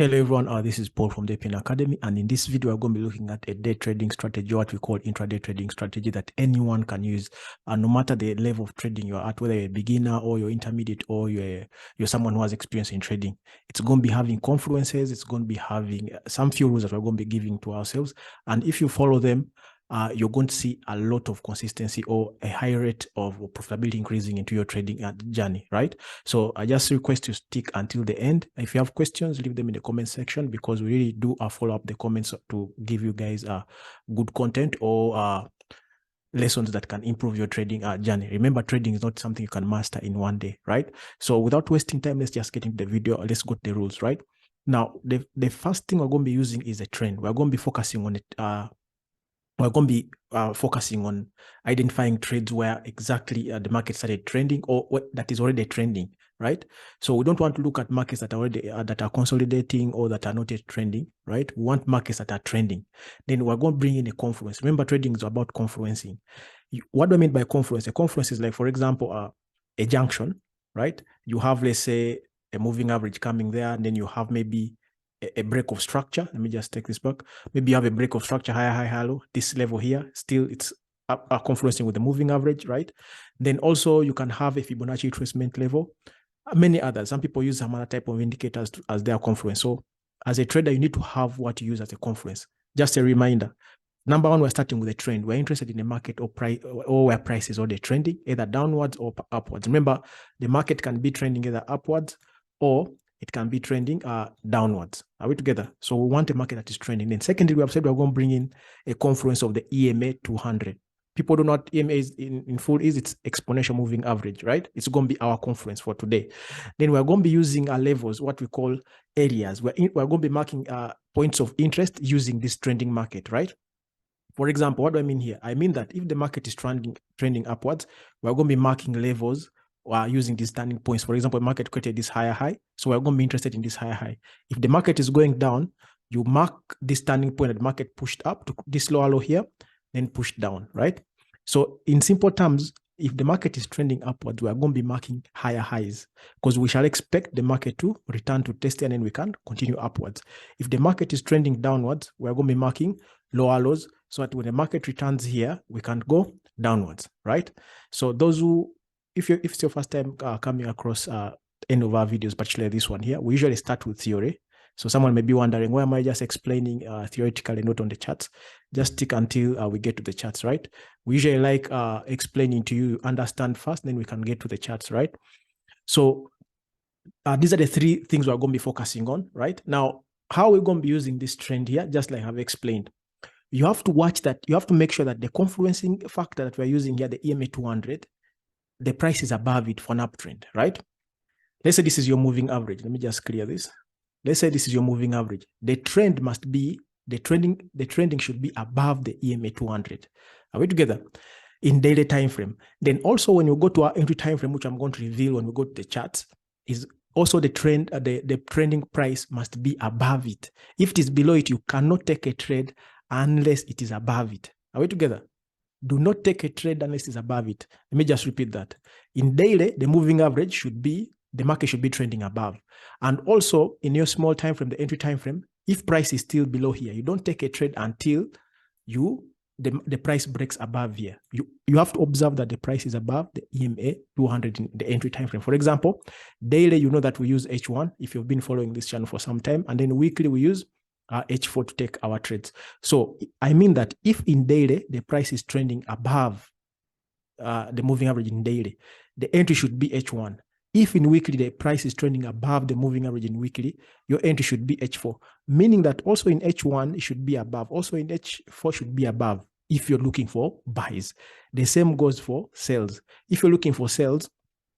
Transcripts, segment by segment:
Hello everyone, this is Paul from the EMA Academy, and in this video we're going to be looking at a day trading strategy, what we call intraday trading strategy that anyone can use, no matter the level of trading you're at, whether you're a beginner or you're intermediate or you're someone who has experience in trading. It's going to be having confluences, it's going to be having some few rules that we're going to be giving to ourselves, and if you follow them, you're going to see a lot of consistency or a high rate of profitability increasing into your trading journey, right? So I just request you stick until the end. If you have questions, leave them in the comment section, because we really do follow up the comments to give you guys good content or lessons that can improve your trading journey. Remember, trading is not something you can master in one day, right? So without wasting time, let's just get into the video. Let's go to the rules, right? Now, the first thing we're going to be using is a trend. We're going to be focusing on it. We're going to be focusing on identifying trades where exactly the market started trending or what that is already trending, right? So we don't want to look at markets that are already that are consolidating or that are not yet trending, right? We want markets that are trending. Then we're going to bring in a confluence. Remember, trading is about confluencing. What do I mean by confluence? A confluence is like, for example, a junction, right? You have, let's say, a moving average coming there, and then you have maybe a break of structure. Let me just take this back. Maybe you have a break of structure, higher, high, high, low. This level here, still it's confluencing with the moving average, right? Then also you can have a Fibonacci retracement level. Many others. Some people use some other type of indicators as their confluence. So as a trader, you need to have what you use as a confluence. Just a reminder. Number one, we're starting with a trend. We're interested in a market or price, or where price is already trending, either downwards or upwards. Remember, the market can be trending either upwards or it can be trending downwards. Are we together? So we want a market that is trending. Then secondly, we have said we're going to bring in a confluence of the EMA200. People do not, EMA is in full is its exponential moving average, right? It's going to be our confluence for today. Then we're going to be using our levels, what we call areas. We're going to be marking points of interest using this trending market, right? For example, what do I mean here? I mean that if the market is trending upwards, we're going to be marking levels using these turning points. For example, the market created this higher high, so we're going to be interested in this higher high. If the market is going down, you mark this turning point that the market pushed up to this lower low here, then pushed down, right? So in simple terms, if the market is trending upwards, we are going to be marking higher highs, because we shall expect the market to return to test and then we can continue upwards. If the market is trending downwards, we are going to be marking lower lows, so that when the market returns here, we can go downwards, right? So those who, if it's your first time coming across any of our videos, particularly this one here, we usually start with theory. So someone may be wondering, why am I just explaining theoretically, not on the charts? Just stick until we get to the charts, right? We usually like explaining to you, understand first, then we can get to the charts, right? So these are the three things we're going to be focusing on, right? Now, how are we going to be using this trend here? Just like I've explained. You have to watch that. You have to make sure that the confluencing factor that we're using here, the EMA200, the price is above it for an uptrend, right? Let's say this is your moving average. Let me just clear this. Let's say this is your moving average. The trend must be, the trending should be above the EMA200. Are we together? In daily time frame. Then also when you go to our entry time frame, which I'm going to reveal when we go to the charts, is also the trend, the trending price must be above it. If it is below it, you cannot take a trade unless it is above it. Are we together? Do not take a trade unless it's above it. Let me just repeat that. In daily, the moving average should be, the market should be trending above. And also in your small time frame, the entry time frame, if price is still below here, you don't take a trade until the price breaks above here. You have to observe that the price is above the EMA200 in the entry time frame. For example, daily, you know that we use H1 if you've been following this channel for some time, and then weekly we use H4 to take our trades. So I mean that if in daily the price is trending above the moving average in daily, the entry should be H1. If in weekly the price is trending above the moving average in weekly, your entry should be H4, meaning that also in H1 it should be above, also in H4 should be above if you're looking for buys. The same goes for sales. If you're looking for sales,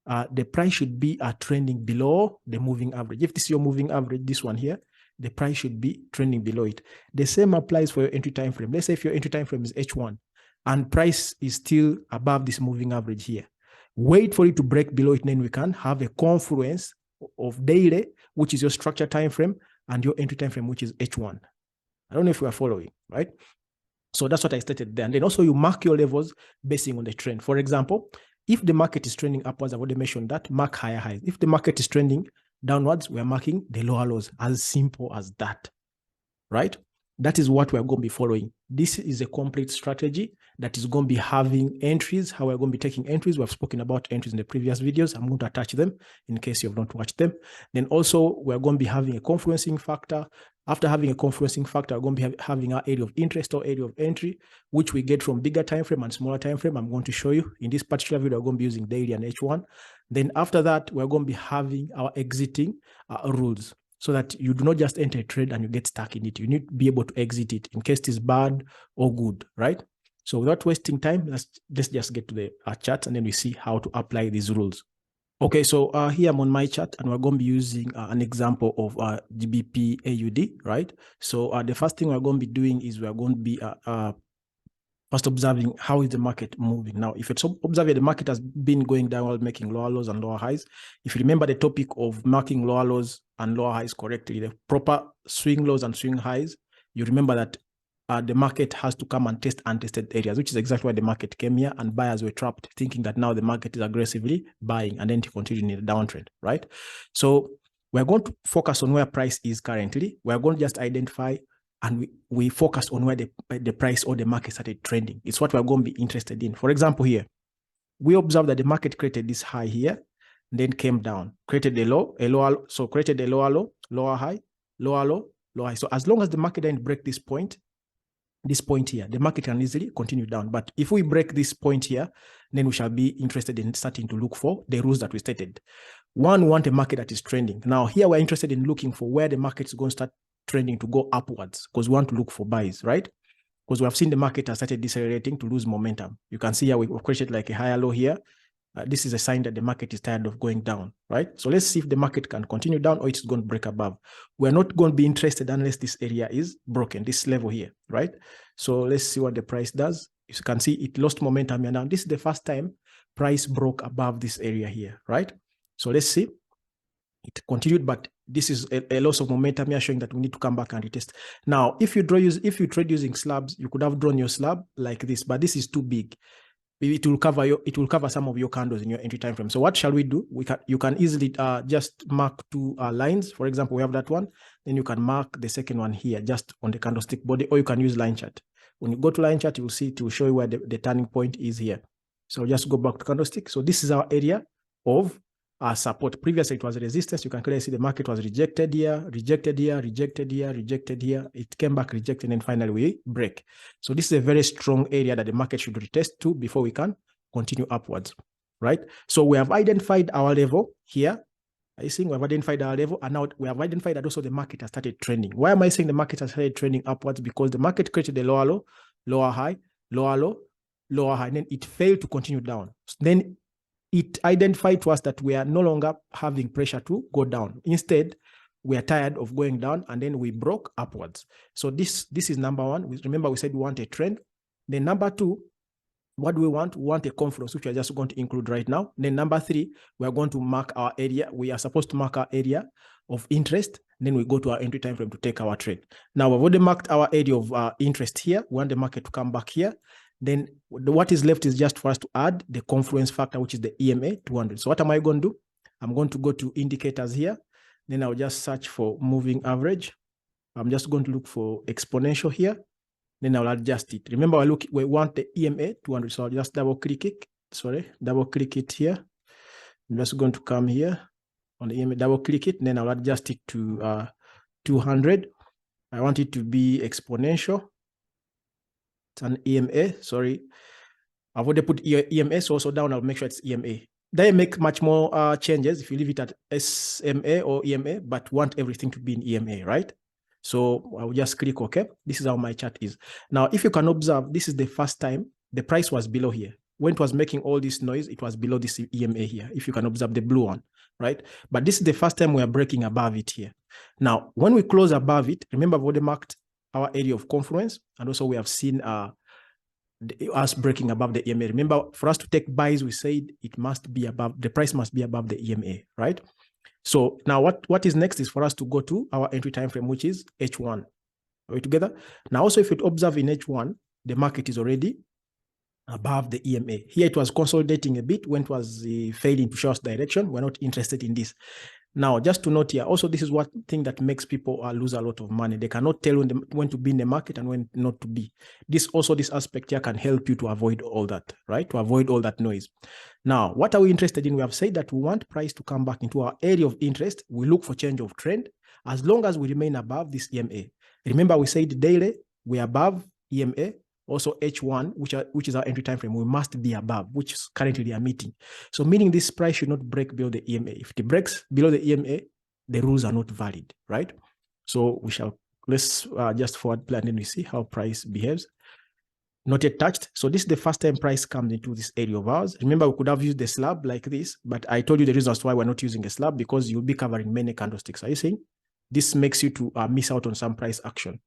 the price should be trending below the moving average. If this is your moving average, this one here, the price should be trending below it. The same applies for your entry time frame. Let's say if your entry time frame is H1 and price is still above this moving average here, wait for it to break below it, and then we can have a confluence of daily, which is your structure time frame, and your entry time frame, which is H1. I don't know if we are following, right? So that's what I stated there. And then also you mark your levels basing on the trend. For example, if the market is trending upwards, I've already mentioned that, mark higher highs. If the market is trending downwards, we're marking the lower lows. As simple as that, right? That is what we're going to be following. This is a complete strategy that is going to be having entries, how we're going to be taking entries. We've spoken about entries in the previous videos. I'm going to attach them in case you have not watched them. Then also, we're going to be having a confluencing factor. After having a confluencing factor, we're going to be having our area of interest or area of entry, which we get from bigger time frame and smaller time frame. I'm going to show you. In this particular video, we're going to be using daily and H1. Then after that, we're going to be having our exiting rules, so that you do not just enter a trade and you get stuck in it. You need to be able to exit it in case it's bad or good, right? So without wasting time, let's just get to the chart and then we see how to apply these rules. Okay, so here I'm on my chart and we're going to be using an example of GBP AUD, right? So the first thing we're going to be doing is we're going to be first observing how is the market moving. Now, if it's observing the market has been going down while making lower lows and lower highs, if you remember the topic of marking lower lows and lower highs correctly, the proper swing lows and swing highs, you remember that the market has to come and test untested areas, which is exactly why the market came here and buyers were trapped, thinking that now the market is aggressively buying and then to continue in the downtrend, right? So we're going to focus on where price is currently. We're going to just identify and we focus on where the price or the market started trending. It's what we're going to be interested in. For example, here, we observe that the market created this high here, then came down, created a low, so created a lower low, lower high, lower low, lower high. So as long as the market didn't break this point here, the market can easily continue down. But if we break this point here, then we shall be interested in starting to look for the rules that we stated. One, we want a market that is trending. Now here we're interested in looking for where the market is going to start trending to go upwards, because we want to look for buys, right? Because we have seen the market has started decelerating to lose momentum. You can see here we've created like a higher low here. This is a sign that the market is tired of going down, right? So let's see if the market can continue down or it's going to break above. We're not going to be interested unless this area is broken, this level here, right? So let's see what the price does. As you can see, it lost momentum here now. This is the first time price broke above this area here, right? So let's see. It continued, but this is a loss of momentum here, showing that we need to come back and retest. Now, if you trade using slabs, you could have drawn your slab like this, but this is too big. It will cover some of your candles in your entry time frame. So what shall we do? You can easily just mark two lines. For example, we have that one. Then you can mark the second one here, just on the candlestick body, or you can use line chart. When you go to line chart, you will see it will show you where the turning point is here. So just go back to candlestick. So this is our area of support. Previously, it was resistance. You can clearly see the market was rejected here, rejected here, rejected here, rejected here. It came back, rejected, and finally we break. So this is a very strong area that the market should retest to before we can continue upwards, right? So we have identified our level here. I think we have identified our level, and now we have identified that also the market has started trending. Why am I saying the market has started trending upwards? Because the market created a lower low, lower high, lower low, lower high, and then it failed to continue down. Then it identified to us that we are no longer having pressure to go down. Instead, we are tired of going down, and then we broke upwards. So this is number one. Remember, we said we want a trend. Then number two, what do we want? We want a confluence, which we are just going to include right now. Then number three, we are going to mark our area. We are supposed to mark our area of interest. Then we go to our entry time frame to take our trade. Now, we've already marked our area of interest here. We want the market to come back here. Then what is left is just for us to add the confluence factor, which is the EMA200. So what am I going to do? I'm going to go to indicators here. Then I'll just search for moving average. I'm just going to look for exponential here. Then I'll adjust it. Remember, we want the EMA200. So I'll just double click it here. I'm just going to come here on the EMA, double click it. And then I'll adjust it to 200. I want it to be exponential. It's an EMA, sorry. I've already put EMA, so also down, I'll make sure it's EMA. They make much more changes if you leave it at SMA or EMA, but want everything to be in EMA, right? So I'll just click OK. This is how my chart is. Now, if you can observe, this is the first time the price was below here. When it was making all this noise, it was below this EMA here, if you can observe the blue one, right? But this is the first time we are breaking above it here. Now, when we close above it, remember I've already marked our area of confluence, and also we have seen us breaking above the EMA. Remember, for us to take buys, we said it must be above, the price must be above the EMA, right? So now what is next is for us to go to our entry time frame, which is H1. Are we together? Now also, if you observe in H1, the market is already above the EMA. Here it was consolidating a bit when it was failing to show us direction. We're not interested in this. Now, just to note here, also, this is one thing that makes people lose a lot of money. They cannot tell when to be in the market and when not to be. This aspect here can help you to avoid all that, right? To avoid all that noise. Now, what are we interested in? We have said that we want price to come back into our area of interest. We look for change of trend as long as we remain above this EMA. Remember, we said daily, we're above EMA. Also H1, which is our entry time frame, we must be above, which is currently they are meeting. So meaning this price should not break below the EMA. If it breaks below the EMA, the rules are not valid, right? So let's just forward plan and we see how price behaves. Not yet touched. So this is the first time price comes into this area of ours. Remember, we could have used the slab like this, but I told you the reason as to why we're not using a slab, because you'll be covering many candlesticks. Are you seeing? This makes you to miss out on some price action.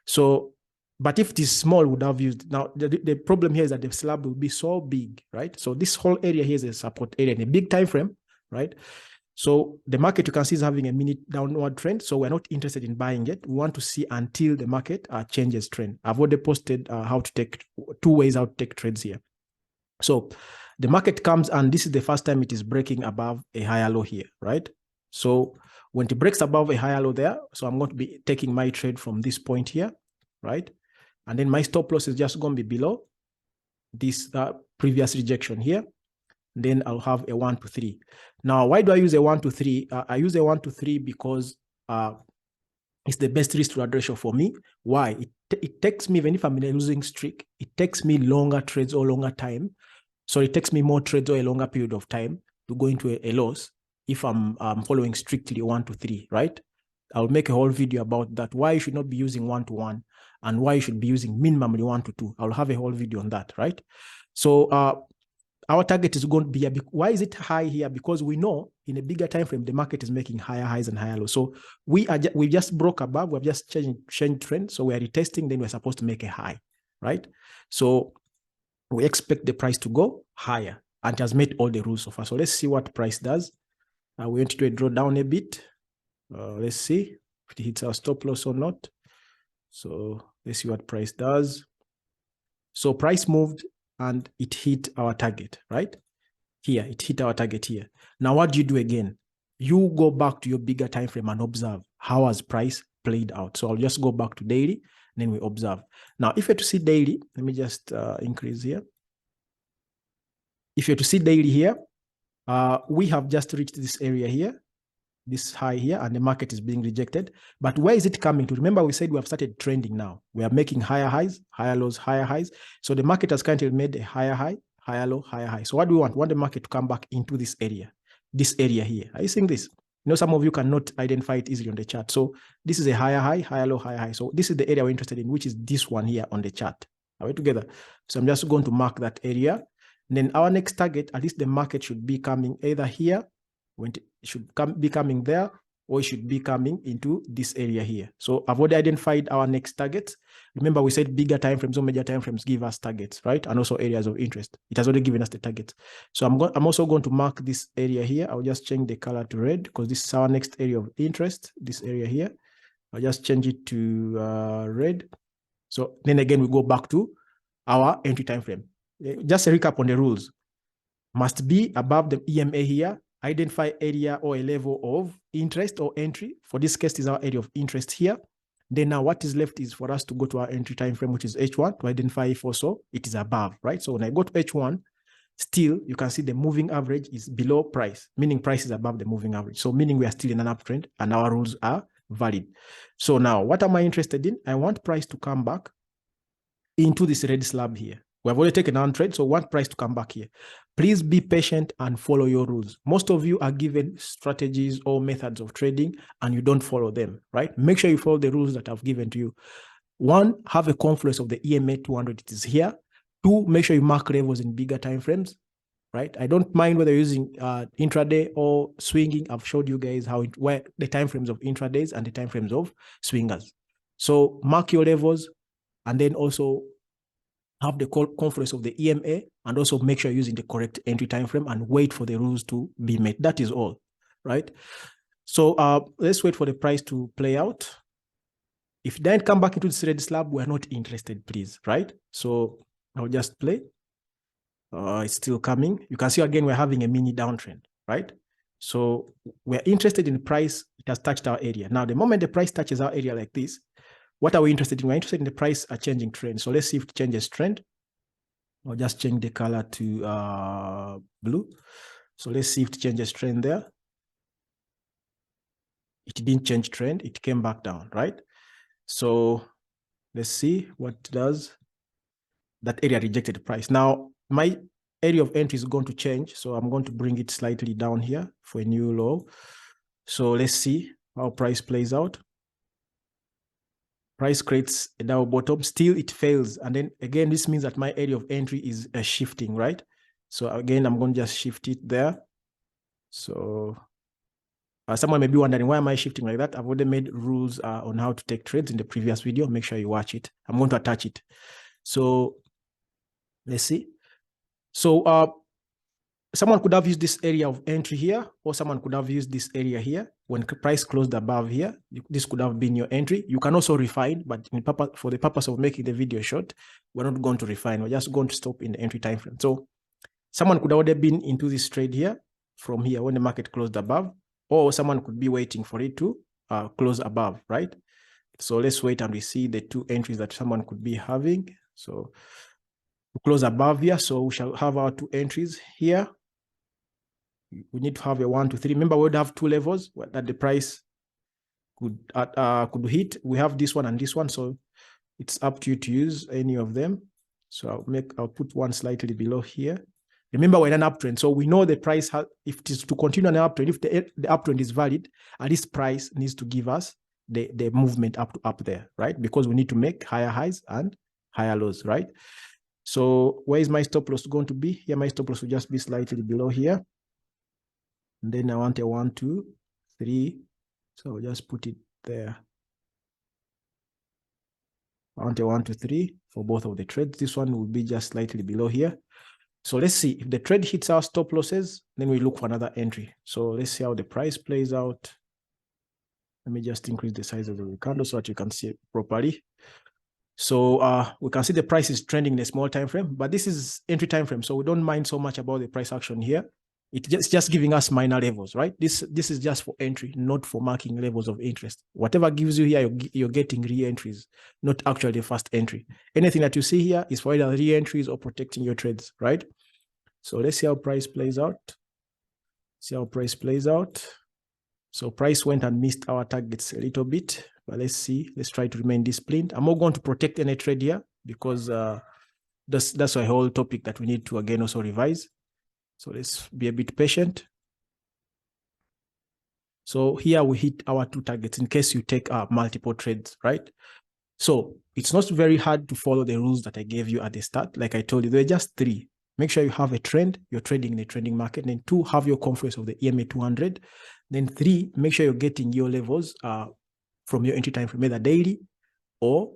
So, but if it is small, we would have used. Now, the problem here is that the slab will be so big, right? So this whole area here is a support area in a big time frame, right? So the market, you can see, is having a minute downward trend. So we're not interested in buying it. We want to see until the market changes trend. I've already posted how to take 2 ways how to take trades here. So the market comes, and this is the first time it is breaking above a higher low here, right? So when it breaks above a higher low there, so I'm going to be taking my trade from this point here, right? And then my stop loss is just going to be below this previous rejection here. Then I'll have a 1 to 3. Now, why do I use a 1 to 3? I use a 1 to 3 because it's the best risk to reward ratio for me. Why? It takes me, even if I'm in a losing streak, it takes me longer trades or longer time. So it takes me more trades or a longer period of time to go into a loss if I'm following strictly 1 to 3, right? I'll make a whole video about that, why you should not be using 1 to 1 and why you should be using minimally 1 to 2. I'll have a whole video on that, right? So our target is going to be, why is it high here? Because we know in a bigger time frame, the market is making higher highs and higher lows. So we just broke above, we've just changed trend. So we are retesting, then we're supposed to make a high, right? So we expect the price to go higher, and it has met all the rules so far. So let's see what price does. We want to do a drawdown a bit. Let's see if it hits our stop loss or not. So let's see what price does. So price moved and it hit our target, right? Here, it hit our target here. Now, what do you do again? You go back to your bigger time frame and observe how has price played out. So I'll just go back to daily, and then we observe. Now, if you're to see daily, let me just increase here. If you're to see daily here, we have just reached this area here, this high here, and the market is being rejected. But where is it coming to? Remember, we said we have started trending now. We are making higher highs, higher lows, higher highs. So the market has currently made a higher high, higher low, higher high. So what do we want? We want the market to come back into this area here. Are you seeing this? You know, some of you cannot identify it easily on the chart. So this is a higher high, higher low, higher high. So this is the area we're interested in, which is this one here on the chart. Are we together? So I'm just going to mark that area. And then our next target, at least the market should be coming either here, when it should be coming there, or it should be coming into this area here. So I've already identified our next targets. Remember, we said bigger time frames or major time frames give us targets, right? And also areas of interest. It has already given us the targets. So I'm also going to mark this area here. I'll just change the color to red because this is our next area of interest, this area here. I'll just change it to red. So then again, we go back to our entry time frame. Just a recap on the rules. Must be above the EMA here. Identify area or a level of interest or entry. For this case, is our area of interest here. Then now what is left is for us to go to our entry time frame, which is H1, to identify if also it is above, right? So when I go to H1, still you can see the moving average is below price, meaning price is above the moving average. So meaning we are still in an uptrend and our rules are valid. So now what am I interested in? I want price to come back into this red slab here. We have already taken on trade, so want price to come back here. Please be patient and follow your rules. Most of you are given strategies or methods of trading and you don't follow them, right? Make sure you follow the rules that I've given to you. 1, have a confluence of the EMA200. It is here. 2, make sure you mark levels in bigger time frames, right? I don't mind whether you're using intraday or swinging. I've showed you guys where the time frames of intradays and the time frames of swingers. So mark your levels and then also have the confluence of the EMA, and also make sure you're using the correct entry time frame and wait for the rules to be met. That is all, right? So let's wait for the price to play out. If it doesn't come back into this red slab, we're not interested, please, right? So I'll just play. It's still coming. You can see again, we're having a mini downtrend, right? So we're interested in price. It has touched our area. Now, the moment the price touches our area like this, what are we interested in? We're interested in the price changing trend. So let's see if it changes trend. I'll just change the color to blue. So let's see if it changes trend there. It didn't change trend. It came back down, right? So let's see what it does. That area rejected the price. Now, my area of entry is going to change. So I'm going to bring it slightly down here for a new low. So let's see how price plays out. Price creates a double bottom, still it fails. And then again, this means that my area of entry is shifting, right? So again, I'm going to just shift it there. So someone may be wondering, why am I shifting like that? I've already made rules on how to take trades in the previous video. Make sure you watch it. I'm going to attach it. So let's see. So someone could have used this area of entry here, or someone could have used this area here. When price closed above here, this could have been your entry. You can also refine, but for the purpose of making the video short, we're not going to refine. We're just going to stop in the entry time frame. So someone could have already been into this trade here from here when the market closed above, or someone could be waiting for it to close above, right? So let's wait and we see the two entries that someone could be having. So we close above here. So we shall have our two entries here. We need to have a 1, 2, 3. Remember, we would have two levels that the price could hit. We have this one and this one, so it's up to you to use any of them. So I'll put one slightly below here. Remember, we're in an uptrend, so we know the price has, if it is to continue an uptrend, if the uptrend is valid, at least price needs to give us the movement up there, right? Because we need to make higher highs and higher lows, right? So where is my stop loss going to be? Here, my stop loss will just be slightly below here. And then I want a 1, 2, 3. So I'll just put it there. I want a 1, 2, 3 for both of the trades. This one will be just slightly below here. So let's see if the trade hits our stop losses, then we look for another entry. So let's see how the price plays out. Let me just increase the size of the candle so that you can see it properly. So we can see the price is trending in a small time frame, but this is entry time frame, so we don't mind so much about the price action here. It's just giving us minor levels, right? This is just for entry, not for marking levels of interest. Whatever gives you here, you're getting re-entries, not actually the first entry. Anything that you see here is for either re-entries or protecting your trades, right? So let's see how price plays out. See how price plays out. So price went and missed our targets a little bit, but let's see. Let's try to remain disciplined. I'm not going to protect any trade here because that's a whole topic that we need to again also revise. So let's be a bit patient. So here we hit our two targets in case you take multiple trades, right? So it's not very hard to follow the rules that I gave you at the start. Like I told you, there are just 3. Make sure you have a trend, you're trading in a trending market. Then 2, have your confluence of the EMA200. Then 3, make sure you're getting your levels from your entry time frame, either daily or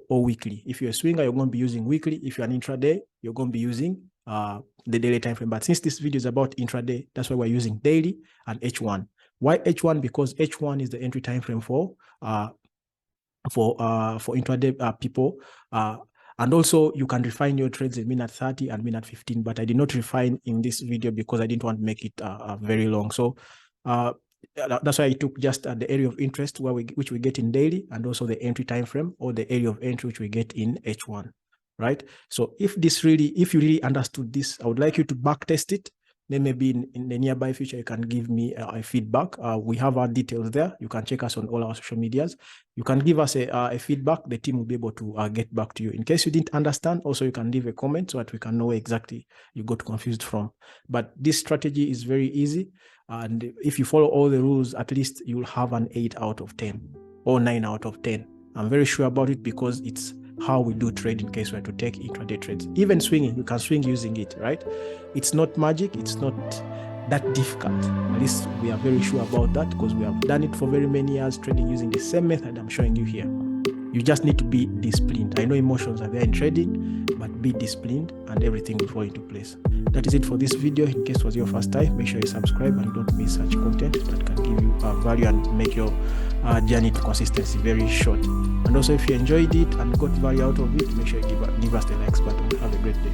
weekly. If you're a swinger, you're going to be using weekly. If you're an intraday, you're going to be using the daily time frame. But since this video is about intraday, that's why we're using daily and H1. Why H1? Because H1 is the entry time frame for intraday people. And also you can refine your trades in minute 30 and minute 15, but I did not refine in this video because I didn't want to make it very long. So that's why I took just the area of interest which we get in daily, and also the entry time frame, or the area of entry which we get in H1, right? So if you really understood this, I would like you to back test it. Then maybe in the nearby future, you can give me a feedback. We have our details there. You can check us on all our social medias. You can give us a feedback. The team will be able to get back to you. In case you didn't understand, also you can leave a comment so that we can know exactly you got confused from. But this strategy is very easy. And if you follow all the rules, at least you'll have an 8 out of 10 or 9 out of 10. I'm very sure about it because it's how we do trade in case we are to take intraday trades. Even swinging, you can swing using it, right? It's not magic. It's not that difficult. At least we are very sure about that because we have done it for very many years, trading using the same method I'm showing you here. You just need to be disciplined. I know emotions are there in trading, but be disciplined and everything will fall into place. That is it for this video. In case it was your first time, make sure you subscribe and don't miss such content that can give you value and make your journey to consistency very short. And also, if you enjoyed it and got value out of it, make sure you give us the likes button. Have a great day.